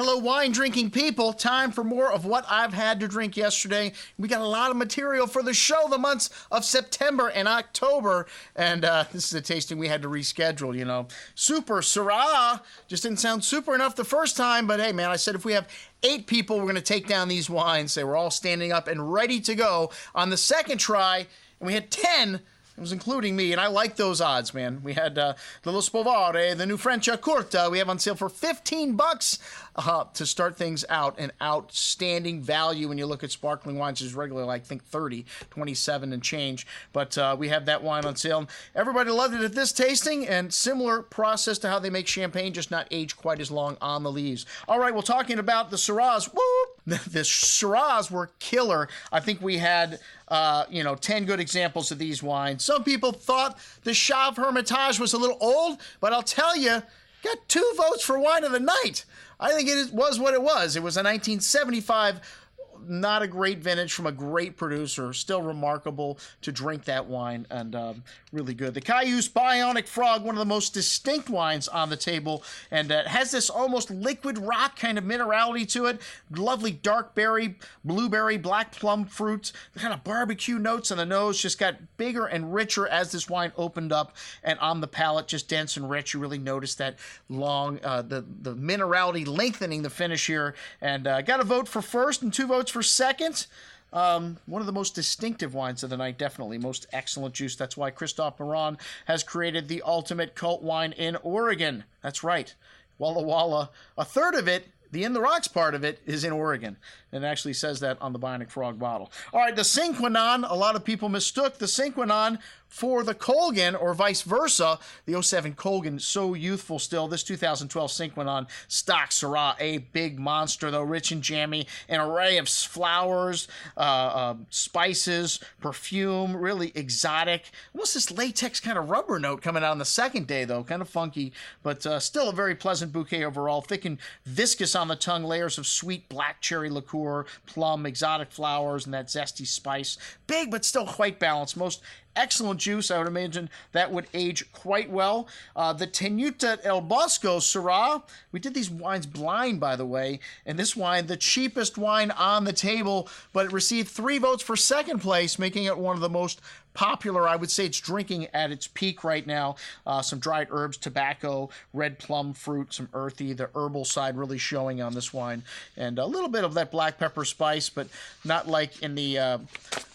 Hello, wine-drinking people. Time for more of what I've had to drink yesterday. We got a lot of material for the show the months of September and October, and this is a tasting we had to reschedule, you know. Super Syrah just didn't sound super enough the first time, but hey, man, I said if we have 8 people, we're going to take down these wines. They were all standing up and ready to go on the second try, and we had 10. It was including me, and I like those odds, man. We had the Lo Spovare, the new Franciacorta, we have on sale for $15 to start things out. An outstanding value when you look at sparkling wines, is regularly, like, I think, 30, 27 and change. But we have that wine on sale. Everybody loved it at this tasting, and similar process to how they make champagne, just not aged quite as long on the leaves. All right, well, talking about the Syrahs, the Syrahs were killer. I think we had 10 good examples of these wines. Some people thought the Chave Hermitage was a little old, but I'll tell you, got 2 votes for wine of the night. I think it was what it was. It was a 1975, not a great vintage from a great producer. Still remarkable to drink that wine, and really good. The Cayuse Bionic Frog, one of the most distinct wines on the table, and has this almost liquid rock kind of minerality to it. Lovely dark berry, blueberry, black plum fruit, the kind of barbecue notes on the nose just got bigger and richer as this wine opened up, and on the palate just dense and rich. You really notice that long, the minerality lengthening the finish here, and got a vote for first and 2 votes for second. One of the most distinctive wines of the night, definitely. Most excellent juice. That's why Christophe Moran has created the ultimate cult wine in Oregon. That's right. Walla Walla. A third of it, the In the Rocks part of it, is in Oregon. And it actually says that on the Bionic Frog bottle. All right, the Cinquenan, a lot of people mistook the Cinquenan for the Colgan, or vice versa. The 07 Colgan, so youthful still. This 2012 Cinquenan stock Syrah, a big monster, though, rich and jammy. An array of flowers, spices, perfume, really exotic. Almost this latex kind of rubber note coming out on the second day, though. Kind of funky, but still a very pleasant bouquet overall. Thick and viscous on the tongue, layers of sweet black cherry liqueur, plum, exotic flowers, and that zesty spice. Big, but still quite balanced. Most excellent juice. I would imagine that would age quite well. The Tenuta El Bosco Sera. We did these wines blind, by the way, and this wine, the cheapest wine on the table, but it received 3 votes for second place, making it one of the most popular. I would say it's drinking at its peak right now. Some dried herbs, tobacco, red plum fruit, some earthy, the herbal side really showing on this wine, and a little bit of that black pepper spice, but not like in the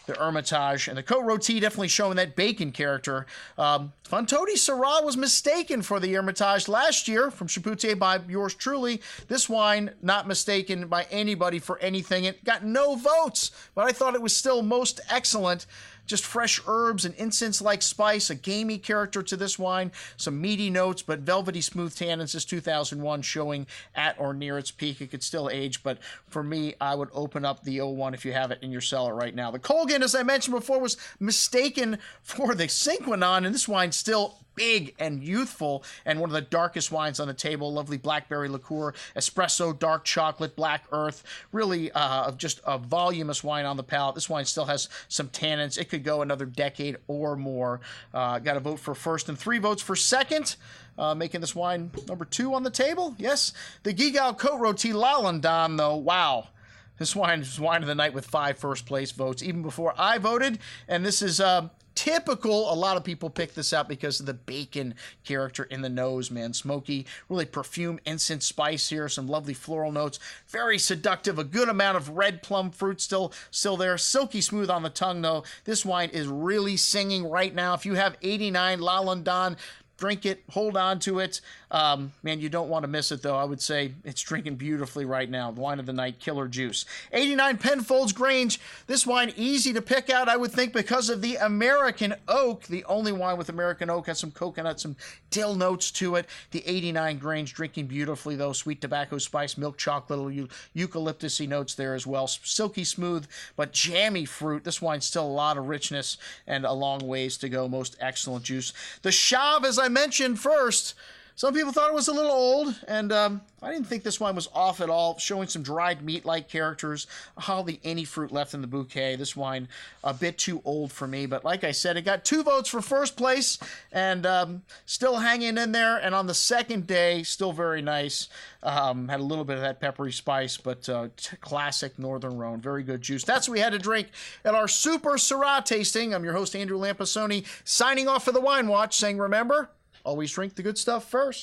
Hermitage. And the Côte Rôtie definitely showing that bacon character. Fontodi Syrah was mistaken for the Hermitage last year from Djibouti by yours truly. This wine, not mistaken by anybody for anything. It got no votes, but I thought it was still most excellent. Just fresh herbs and incense-like spice, a gamey character to this wine, some meaty notes, but velvety smooth tannins. This 2001 showing at or near its peak. It could still age, but for me, I would open up the 01 if you have it in your cellar right now. The Colgan, as I mentioned before, was mistaken for the Cinquenan, and this wine still big and youthful, and one of the darkest wines on the table. Lovely blackberry liqueur, espresso, dark chocolate, black earth. Really just a voluminous wine on the palate. This wine still has some tannins. It could go another decade or more. Got a vote for first and 3 votes for second. Making this wine number 2 on the table. Yes, the Gigal Côte Rôtie Lalaland, though, wow. This wine is wine of the night with 5 first place votes, even before I voted. And this is typical. A lot of people pick this up because of the bacon character in the nose, man. Smoky, really perfume, incense spice here. Some lovely floral notes. Very seductive. A good amount of red plum fruit still there. Silky smooth on the tongue, though. This wine is really singing right now. If you have 89 Lalaland, drink it, hold on to it. Man, you don't want to miss it, though. I would say it's drinking beautifully right now. The wine of the night, killer juice. 89 Penfolds Grange. This wine, easy to pick out, I would think, because of the American oak. The only wine with American oak has some coconut, some dill notes to it. The 89 Grange, drinking beautifully, though. Sweet tobacco spice, milk chocolate, little eucalyptus-y notes there as well. Silky smooth, but jammy fruit. This wine's still a lot of richness and a long ways to go. Most excellent juice. The Chave, as I mentioned first, Some people thought it was a little old, and I didn't think this wine was off at all, showing some dried meat-like characters, hardly any fruit left in the bouquet. This wine, a bit too old for me, but like I said, it got 2 votes for first place, and still hanging in there, and on the second day, still very nice. Had a little bit of that peppery spice, but classic Northern Rhone. Very good juice. That's what we had to drink at our Super Syrah tasting. I'm your host, Andrew Lampasoni, signing off for the Wine Watch, saying, remember, always drink the good stuff first.